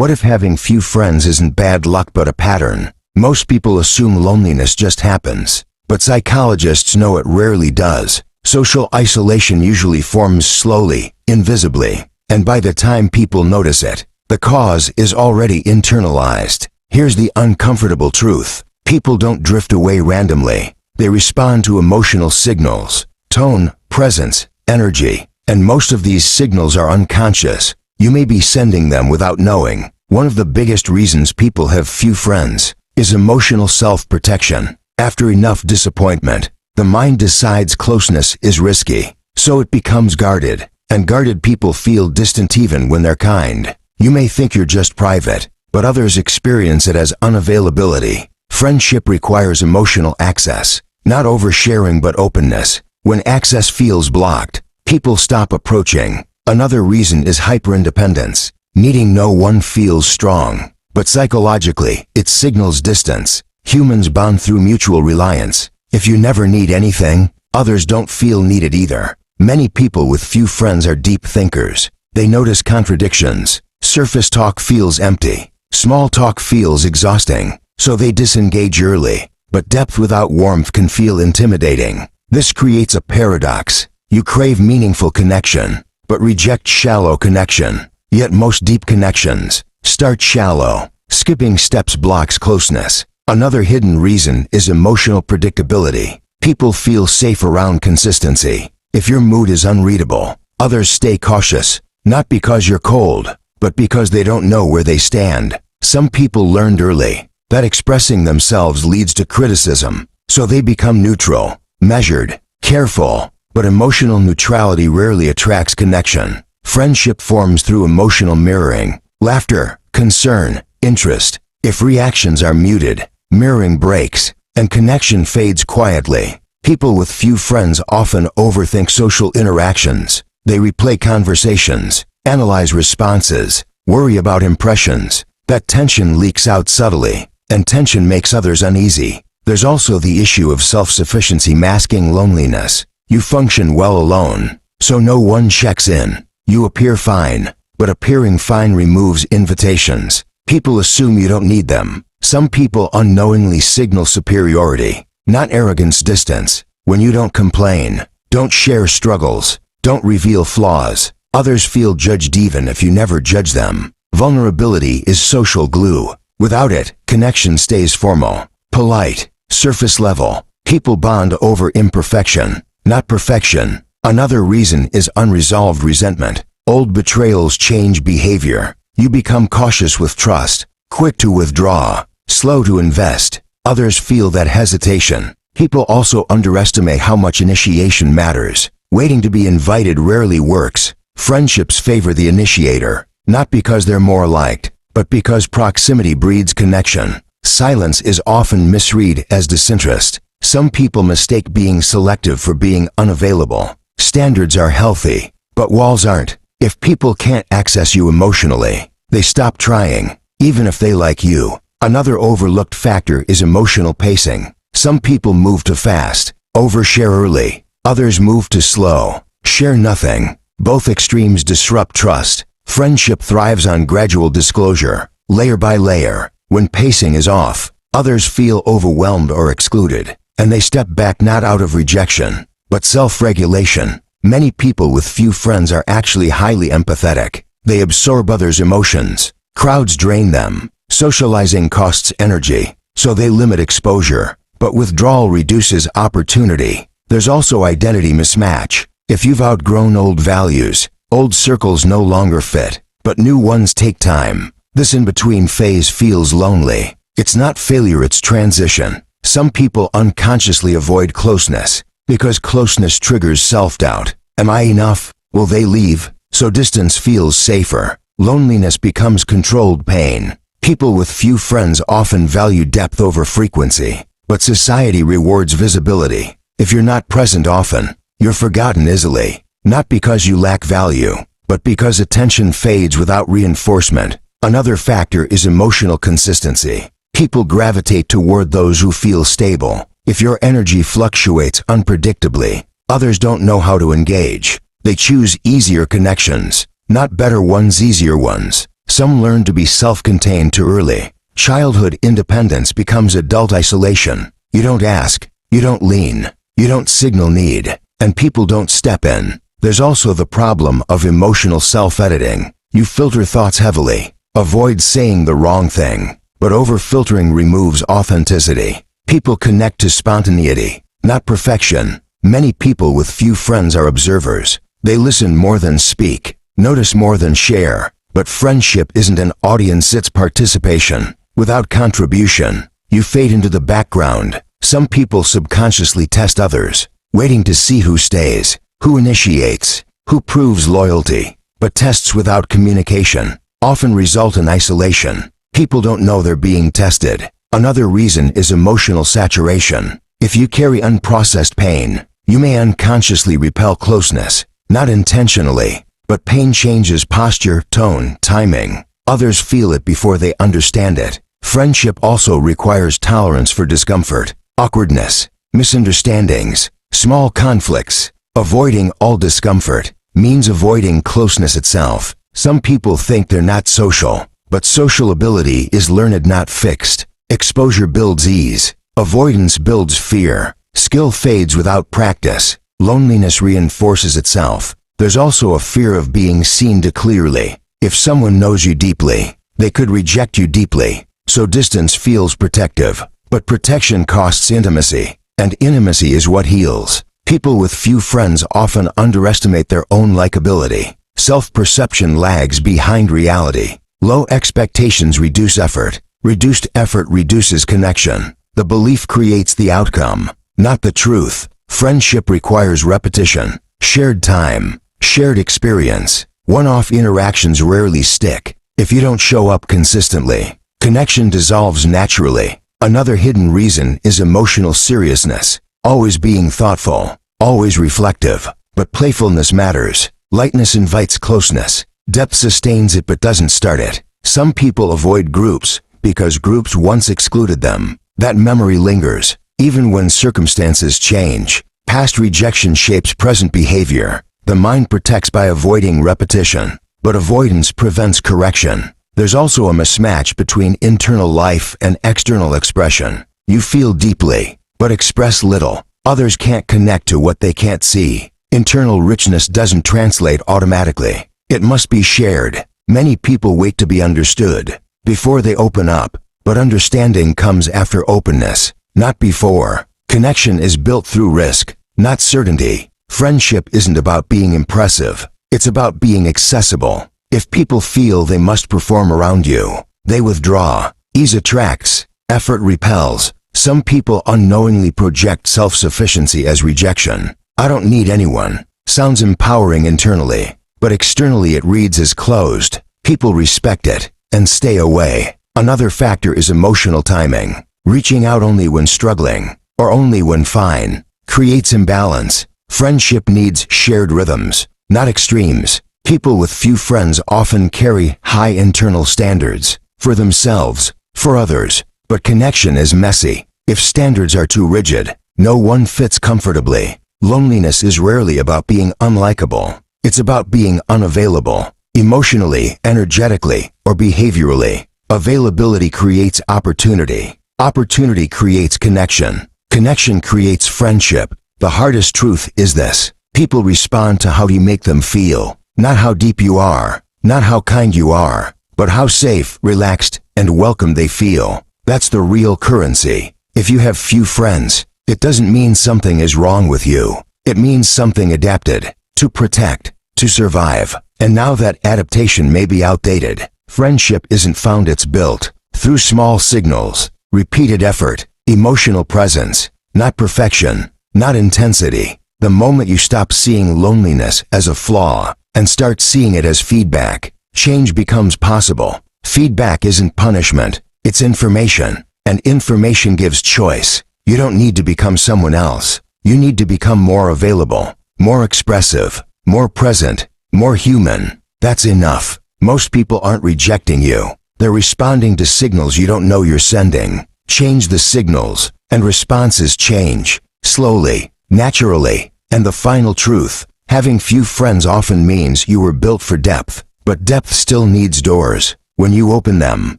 What if having few friends isn't bad luck but a pattern? Most people assume loneliness just happens, but psychologists know it rarely does. Social isolation usually forms slowly, invisibly, and by the time people notice it, the cause is already internalized. Here's the uncomfortable truth. People don't drift away randomly. They respond to emotional signals, tone, presence, energy, and most of these signals are unconscious. You may be sending them without knowing. One of the biggest reasons people have few friends is emotional self-protection. After enough disappointment, the mind decides closeness is risky, so it becomes guarded, and guarded people feel distant even when they're kind. You may think you're just private, but others experience it as unavailability. Friendship requires emotional access, not oversharing but openness. When access feels blocked, people stop approaching. Another reason is hyperindependence. Needing no one feels strong, but psychologically, it signals distance. Humans bond through mutual reliance. If you never need anything, others don't feel needed either. Many people with few friends are deep thinkers. They notice contradictions. Surface talk feels empty. Small talk feels exhausting, so they disengage early. But depth without warmth can feel intimidating. This creates a paradox. You crave meaningful connection, but reject shallow connection. Yet most deep connections start shallow. Skipping steps blocks closeness. Another hidden reason is emotional predictability. People feel safe around consistency. If your mood is unreadable, others stay cautious, not because you're cold, but because they don't know where they stand. Some people learned early that expressing themselves leads to criticism, so they become neutral, measured, careful. But emotional neutrality rarely attracts connection. Friendship forms through emotional mirroring, laughter, concern, interest. If reactions are muted, mirroring breaks, and connection fades quietly. People with few friends often overthink social interactions. They replay conversations, analyze responses, worry about impressions. That tension leaks out subtly, and tension makes others uneasy. There's also the issue of self-sufficiency masking loneliness. You function well alone, so no one checks in. You appear fine, but appearing fine removes invitations. People assume you don't need them. Some people unknowingly signal superiority, not arrogance, distance. When you don't complain, don't share struggles, don't reveal flaws, others feel judged even if you never judge them. Vulnerability is social glue. Without it, connection stays formal, polite, surface level. People bond over imperfection, not perfection. Another reason is unresolved resentment. Old betrayals change behavior. You become cautious with trust, quick to withdraw, slow to invest. Others feel that hesitation. People also underestimate how much initiation matters. Waiting to be invited rarely works. Friendships favor the initiator, not because they're more liked, but because proximity breeds connection. Silence is often misread as disinterest. Some people mistake being selective for being unavailable. Standards are healthy, but walls aren't. If people can't access you emotionally, they stop trying, even if they like you. Another overlooked factor is emotional pacing. Some people move too fast, overshare early. Others move too slow, share nothing. Both extremes disrupt trust. Friendship thrives on gradual disclosure, layer by layer. When pacing is off, others feel overwhelmed or excluded, and they step back not out of rejection, but self-regulation. Many people with few friends are actually highly empathetic. They absorb others' emotions. Crowds drain them. Socializing costs energy, so they limit exposure. But withdrawal reduces opportunity. There's also identity mismatch. If you've outgrown old values, old circles no longer fit, but new ones take time. This in-between phase feels lonely. It's not failure, it's transition. Some people unconsciously avoid closeness because closeness triggers self-doubt. Am I enough? Will they leave? So distance feels safer. Loneliness becomes controlled pain. People with few friends often value depth over frequency, but society rewards visibility. If you're not present often, you're forgotten easily, not because you lack value, but because attention fades without reinforcement. Another factor is emotional consistency. People gravitate toward those who feel stable. If your energy fluctuates unpredictably, others don't know how to engage. They choose easier connections, not better ones, easier ones. Some learn to be self-contained too early. Childhood independence becomes adult isolation. You don't ask, you don't lean, you don't signal need, and people don't step in. There's also the problem of emotional self-editing. You filter thoughts heavily. Avoid saying the wrong thing. But over-filtering removes authenticity. People connect to spontaneity, not perfection. Many people with few friends are observers. They listen more than speak, notice more than share. But friendship isn't an audience, it's participation. Without contribution, you fade into the background. Some people subconsciously test others, waiting to see who stays, who initiates, who proves loyalty. But tests without communication often result in isolation. People don't know they're being tested. Another reason is emotional saturation. If you carry unprocessed pain, you may unconsciously repel closeness, not intentionally, but pain changes posture, tone, timing. Others feel it before they understand it. Friendship also requires tolerance for discomfort, awkwardness, misunderstandings, small conflicts. Avoiding all discomfort means avoiding closeness itself. Some people think they're not social, but social ability is learned, not fixed. Exposure builds ease. Avoidance builds fear. Skill fades without practice. Loneliness reinforces itself. There's also a fear of being seen too clearly. If someone knows you deeply, they could reject you deeply. So distance feels protective. But protection costs intimacy, and intimacy is what heals. People with few friends often underestimate their own likability. Self-perception lags behind reality. Low expectations reduce effort. Reduced effort reduces connection. The belief creates the outcome, not the truth. Friendship requires repetition, shared time, shared experience. One-off interactions rarely stick. If you don't show up consistently, connection dissolves naturally. Another hidden reason is emotional seriousness. Always being thoughtful, always reflective. But playfulness matters. Lightness invites closeness. Depth sustains it but doesn't start it. Some people avoid groups because groups once excluded them. That memory lingers, even when circumstances change. Past rejection shapes present behavior. The mind protects by avoiding repetition, but avoidance prevents correction. There's also a mismatch between internal life and external expression. You feel deeply, but express little. Others can't connect to what they can't see. Internal richness doesn't translate automatically. It must be shared. Many people wait to be understood before they open up, but understanding comes after openness, not before. Connection is built through risk, not certainty. Friendship isn't about being impressive. It's about being accessible. If people feel they must perform around you, they withdraw. Ease attracts, effort repels. Some people unknowingly project self-sufficiency as rejection. I don't need anyone sounds empowering internally, but externally it reads as closed. People respect it and stay away. Another factor is emotional timing. Reaching out only when struggling, or only when fine, creates imbalance. Friendship needs shared rhythms, not extremes. People with few friends often carry high internal standards, for themselves, for others. But connection is messy. If standards are too rigid, no one fits comfortably. Loneliness is rarely about being unlikable. It's about being unavailable, emotionally, energetically, or behaviorally. Availability creates opportunity. Opportunity creates connection. Connection creates friendship. The hardest truth is this: people respond to how you make them feel, not how deep you are, not how kind you are, but how safe, relaxed, and welcome they feel. That's the real currency. If you have few friends, it doesn't mean something is wrong with you. It means something adapted to protect, to survive. And now that adaptation may be outdated, friendship isn't found, it's built through small signals, repeated effort, emotional presence, not perfection, not intensity. The moment you stop seeing loneliness as a flaw and start seeing it as feedback, change becomes possible. Feedback isn't punishment, it's information. And information gives choice. You don't need to become someone else. You need to become more available, more expressive, more present, more human. That's enough. Most people aren't rejecting you. They're responding to signals you don't know you're sending. Change the signals, and responses change. Slowly, naturally. And the final truth: having few friends often means you were built for depth. But depth still needs doors. when you open them,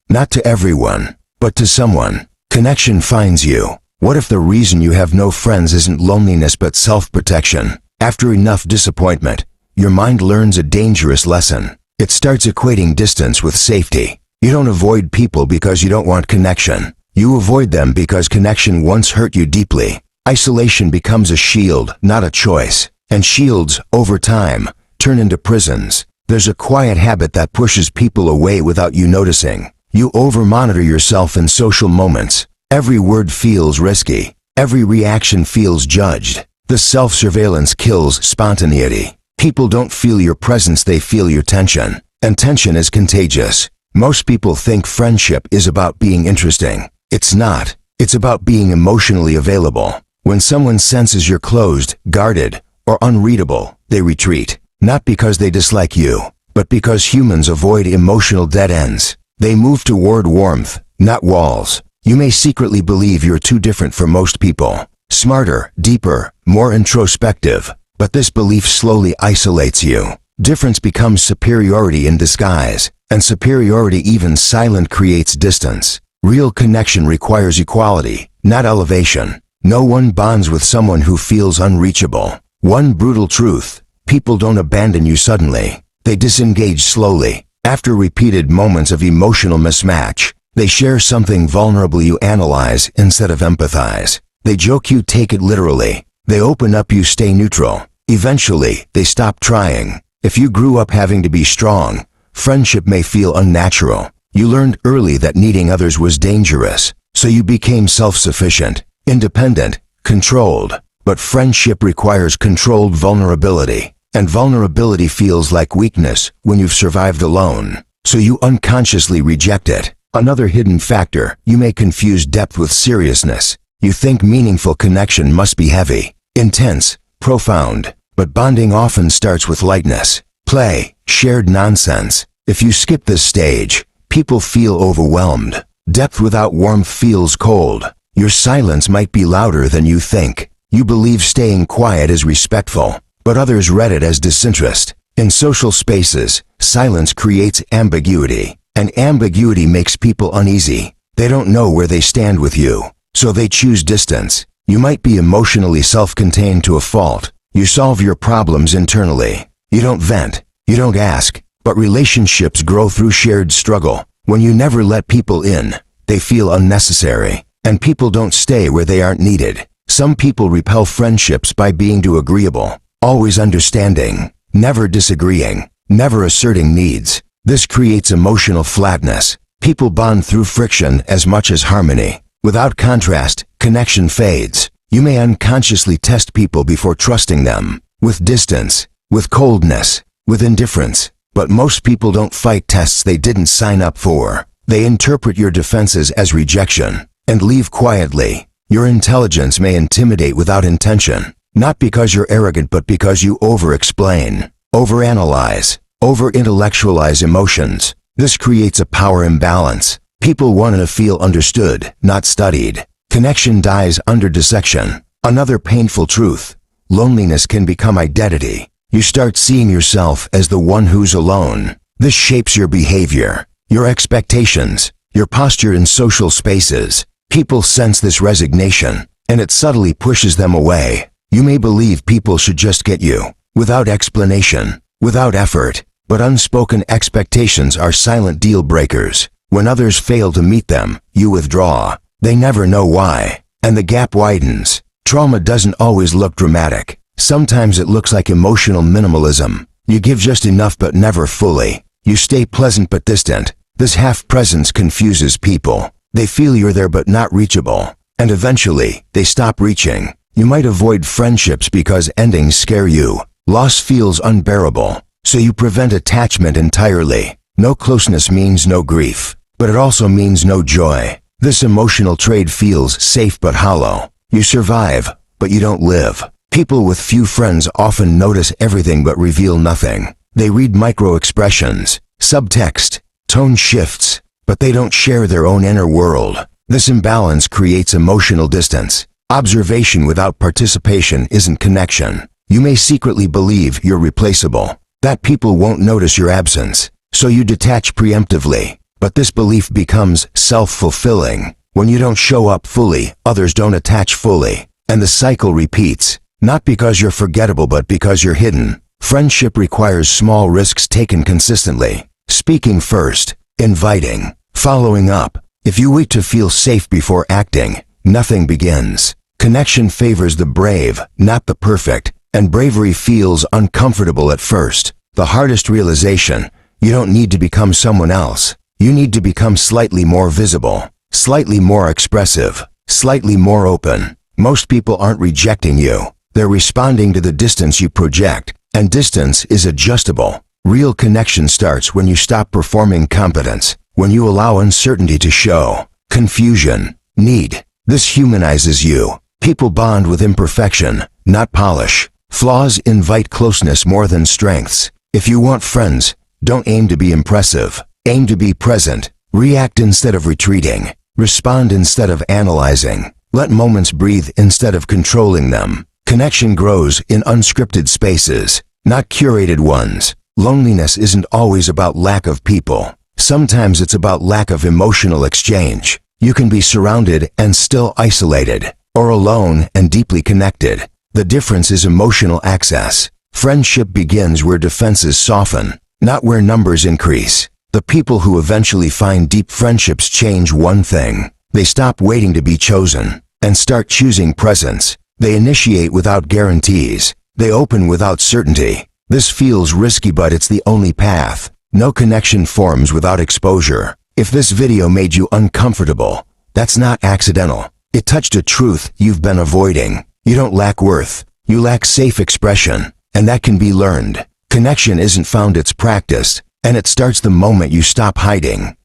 not to everyone, but to someone. Connection finds you. What if the reason you have no friends isn't loneliness but self-protection? After enough disappointment, your mind learns a dangerous lesson. It starts equating distance with safety. You don't avoid people because you don't want connection. You avoid them because connection once hurt you deeply. Isolation becomes a shield, not a choice. And shields, over time, turn into prisons. There's a quiet habit that pushes people away without you noticing. You over-monitor yourself in social moments. Every word feels risky. Every reaction feels judged. The self-surveillance kills spontaneity. People don't feel your presence, they feel your tension. And tension is contagious. Most people think friendship is about being interesting. It's not. It's about being emotionally available. When someone senses you're closed, guarded, or unreadable, they retreat. Not because they dislike you, but because humans avoid emotional dead ends. They move toward warmth, not walls. You may secretly believe you're too different for most people. Smarter, deeper, more introspective. But this belief slowly isolates you. Difference becomes superiority in disguise. And superiority, even silent, creates distance. Real connection requires equality, not elevation. No one bonds with someone who feels unreachable. One brutal truth: people don't abandon you suddenly. They disengage slowly. After repeated moments of emotional mismatch, they share something vulnerable, you analyze instead of empathize. They joke, you take it literally. They open up, you stay neutral. Eventually, they stop trying. If you grew up having to be strong, friendship may feel unnatural. You learned early that needing others was dangerous, so you became self-sufficient, independent, controlled. But friendship requires controlled vulnerability, and vulnerability feels like weakness when you've survived alone, so you unconsciously reject it. Another hidden factor: you may confuse depth with seriousness. You think meaningful connection must be heavy, intense, profound, but bonding often starts with lightness, play, shared nonsense. If you skip this stage, people feel overwhelmed. Depth without warmth feels cold. Your silence might be louder than you think. You believe staying quiet is respectful, but others read it as disinterest. In social spaces, silence creates ambiguity, and ambiguity makes people uneasy. They don't know where they stand with you, so they choose distance. You might be emotionally self-contained to a fault. You solve your problems internally. You don't vent. You don't ask. But relationships grow through shared struggle. When you never let people in, they feel unnecessary. And people don't stay where they aren't needed. Some people repel friendships by being too agreeable, always understanding, never disagreeing, never asserting needs. This creates emotional flatness. People bond through friction as much as harmony. Without contrast, connection fades. You may unconsciously test people before trusting them, with distance, with coldness, with indifference. But most people don't fight tests they didn't sign up for. They interpret your defenses as rejection and leave quietly. Your intelligence may intimidate without intention, not because you're arrogant but because you over-explain, over-analyze, over-intellectualize emotions. This creates a power imbalance. People want to feel understood, not studied. Connection dies under dissection. Another painful truth: loneliness can become identity. You start seeing yourself as the one who's alone. This shapes your behavior, your expectations, your posture in social spaces. People sense this resignation, and it subtly pushes them away. You may believe people should just get you, without explanation, without effort. But unspoken expectations are silent deal breakers. When others fail to meet them, you withdraw. They never know why, and the gap widens. Trauma doesn't always look dramatic. Sometimes it looks like emotional minimalism. You give just enough but never fully. You stay pleasant but distant. This half-presence confuses people. They feel you're there but not reachable, and eventually, they stop reaching. You might avoid friendships because endings scare you. Loss feels unbearable, so you prevent attachment entirely. No closeness means no grief, but it also means no joy. This emotional trade feels safe but hollow. You survive, but you don't live. People with few friends often notice everything but reveal nothing. They read micro-expressions, subtext, tone shifts, but they don't share their own inner world. This imbalance creates emotional distance. Observation without participation isn't connection. You may secretly believe you're replaceable, that people won't notice your absence, so you detach preemptively. But this belief becomes self-fulfilling. When you don't show up fully, others don't attach fully. And the cycle repeats, not because you're forgettable but because you're hidden. Friendship requires small risks taken consistently. Speaking first, inviting, following up. If you wait to feel safe before acting, nothing begins. Connection favors the brave, not the perfect, and bravery feels uncomfortable at first. The hardest realization, you don't need to become someone else. You need to become slightly more visible, slightly more expressive, slightly more open. Most people aren't rejecting you. They're responding to the distance you project, and distance is adjustable. Real connection starts when you stop performing competence, when you allow uncertainty to show, confusion, need. This humanizes you. People bond with imperfection, not polish. Flaws invite closeness more than strengths. If you want friends, don't aim to be impressive. Aim to be present. React instead of retreating. Respond instead of analyzing. Let moments breathe instead of controlling them. Connection grows in unscripted spaces, not curated ones. Loneliness isn't always about lack of people. Sometimes it's about lack of emotional exchange. You can be surrounded and still isolated, or alone and deeply connected. The difference is emotional access. Friendship begins where defenses soften, not where numbers increase. The people who eventually find deep friendships change one thing. They stop waiting to be chosen and start choosing presence. They initiate without guarantees. They open without certainty. This feels risky, but it's the only path. No connection forms without exposure. If this video made you uncomfortable, that's not accidental. It touched a truth you've been avoiding. You don't lack worth. You lack safe expression, and that can be learned. Connection isn't found, it's practiced, and it starts the moment you stop hiding.